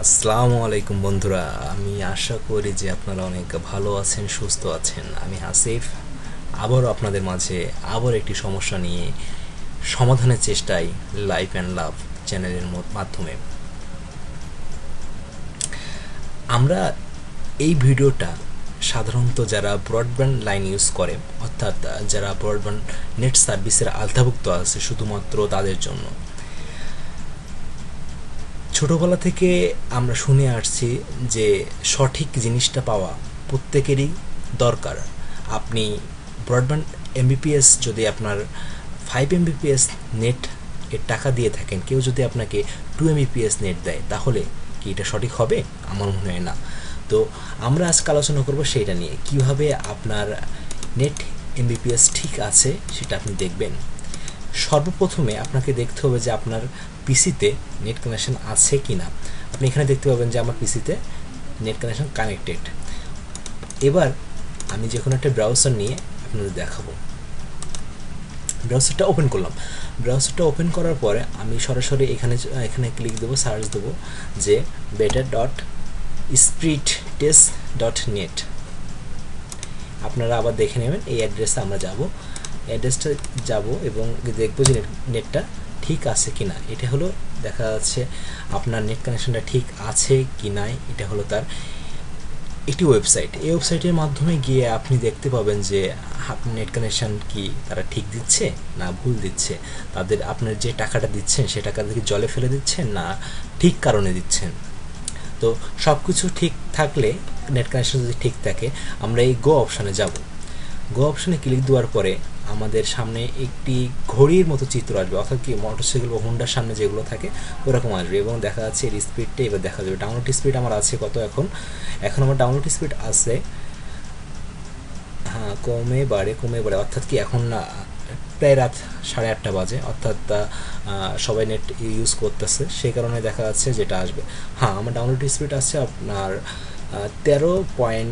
আসসালামু আলাইকুম বন্ধুরা, আমি আশা করি যে আপনারা অনেক ভালো আছেন, সুস্থ আছেন। আমি হাসিফ আবারও আপনাদের মাঝে আবার একটি সমস্যা নিয়ে সমাধানের চেষ্টায় লাইফ অ্যান্ড লাভ চ্যানেলের মাধ্যমে আমরা এই ভিডিওটা সাধারণত যারা ব্রডব্যান্ড লাইন ইউজ করে, অর্থাৎ যারা ব্রডব্যান্ড নেট সার্ভিসের আওতাভুক্ত আছে শুধুমাত্র তাদের জন্য। ছোটবেলা থেকে আমরা শুনে আসছি যে সঠিক জিনিসটা পাওয়া প্রত্যেকেরই দরকার। আপনি ব্রডব্যান্ড এমবিপিএস যদি আপনার 5 MBPS নেট এর টাকা দিয়ে থাকেন, কেউ যদি আপনাকে 2 MBPS নেট দেয়, তাহলে কি এটা সঠিক হবে? আমার মনে হয় না। তো আমরা আজকে আলোচনা করব সেটা নিয়ে, কিভাবে আপনার নেট এমবিপিএস ঠিক আছে সেটা আপনি দেখবেন। সর্বপ্রথমে আপনাকে দেখতে হবে যে আপনার পিসিতে নেট কানেকশন আছে কি না। আপনি এখানে দেখতে পাবেন যে আমার পিসিতে নেট কানেকশন কানেক্টেড। এবার আমি যে কোনো একটা ব্রাউজার নিয়ে আপনাদের দেখাবো। ব্রাউজারটা ওপেন করলাম। ব্রাউজারটা ওপেন করার পরে আমি সরাসরি এখানে ক্লিক দেবো, সার্চ দেবো যে better.spreadtest.net। আপনারা আবার দেখে নেবেন, এই অ্যাড্রেসে আমরা যাব। অ্যাড্রেসটা যাব এবং দেখবো যে নেটটা ঠিক আছে কি না। এটা হলো দেখা যাচ্ছে আপনার নেট কানেকশনটা ঠিক আছে কি নাই, এটা হলো তার একটি ওয়েবসাইট। এই ওয়েবসাইটের মাধ্যমে গিয়ে আপনি দেখতে পাবেন যে আপনার নেট কানেকশন কি তারা ঠিক দিচ্ছে না ভুল দিচ্ছে, তাদের আপনার যে টাকাটা দিচ্ছেন সে টাকাটা কি জলে ফেলে দিচ্ছেন না ঠিক কারণে দিচ্ছেন। তো সব কিছু ঠিক থাকলে, নেট কানেকশন যদি ঠিক থাকে, আমরা এই গো অপশানে যাব। গো অপশানে ক্লিক দেওয়ার পরে আমাদের সামনে একটি ঘড়ির মতো চিত্র আসবে, অর্থাৎ কি মোটরসাইকেল বা হোন্ডার সামনে যেগুলো থাকে ওরকম আসবে, এবং দেখা যাচ্ছে এর স্পিডটা এবার দেখা যাবে। ডাউনলোড স্পিড আমার আছে কত? এখন আমার ডাউনলোড স্পিড আছে, হ্যাঁ, কমে বাড়ে, অর্থাৎ কি এখন না প্রায় রাত 8:30 বাজে, অর্থাৎ সবাই নেট ইউজ করতেছে, সেই কারণে দেখা যাচ্ছে যেটা আসবে। হ্যাঁ, আমার ডাউনলোড স্পিড আছে আপনার 13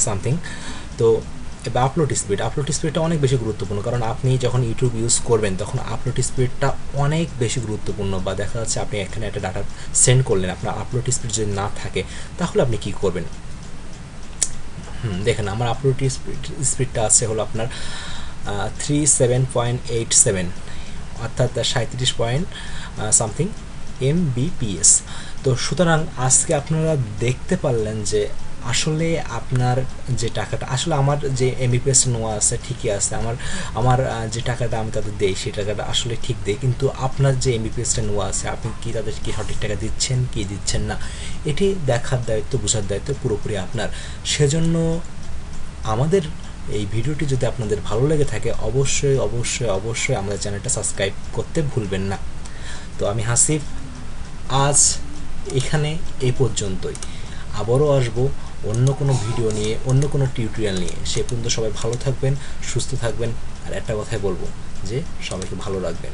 সামথিং। তো এবার আপলোড স্পিডটা অনেক বেশি গুরুত্বপূর্ণ, কারণ আপনি যখন ইউটিউব ইউজ করবেন তখন আপলোড স্পিডটা অনেক বেশি গুরুত্বপূর্ণ। বা দেখা যাচ্ছে আপনি এখানে একটা ডাটা সেন্ড করলেন, আপনার আপলোড স্পিড যদি না থাকে তাহলে আপনি কি করবেন? দেখেন, আমার আপলোড স্পিডটা আছে হলো আপনার 37.87, অর্থাৎ 37 সামথিং MBPS। তো সুতরাং আজকে আপনারা দেখতে পারলেন যে আসলে আপনার যে টাকাটা, আসলে আমার যে এমবিপিএস নেওয়া আছে ঠিকই আছে, আমার যে টাকাটা আমি তাদের দেই সেই টাকাটা আসলে ঠিক দেয়, কিন্তু আপনার যে এমবিপিএসটা নেওয়া আছে আপনি কি তাদের কি সঠিক টাকা দিচ্ছেন কি দিচ্ছেন না, এটি দেখার দায়িত্ব, বোঝার দায়িত্ব পুরোপুরি আপনার। সেজন্য আমাদের এই ভিডিওটি যদি আপনাদের ভালো লেগে থাকে, অবশ্যই অবশ্যই অবশ্যই আমাদের চ্যানেলটা সাবস্ক্রাইব করতে ভুলবেন না। তো আমি হাসিফ, আজ এখানে এই পর্যন্তই। আবারও আসবো অন্য কোনো ভিডিও নিয়ে, অন্য কোনো টিউটোরিয়াল নিয়ে। সে পর্যন্ত সবাই ভালো থাকবেন, সুস্থ থাকবেন, আর একটা কথাই বলবো যে সবাইকে ভালো রাখবেন।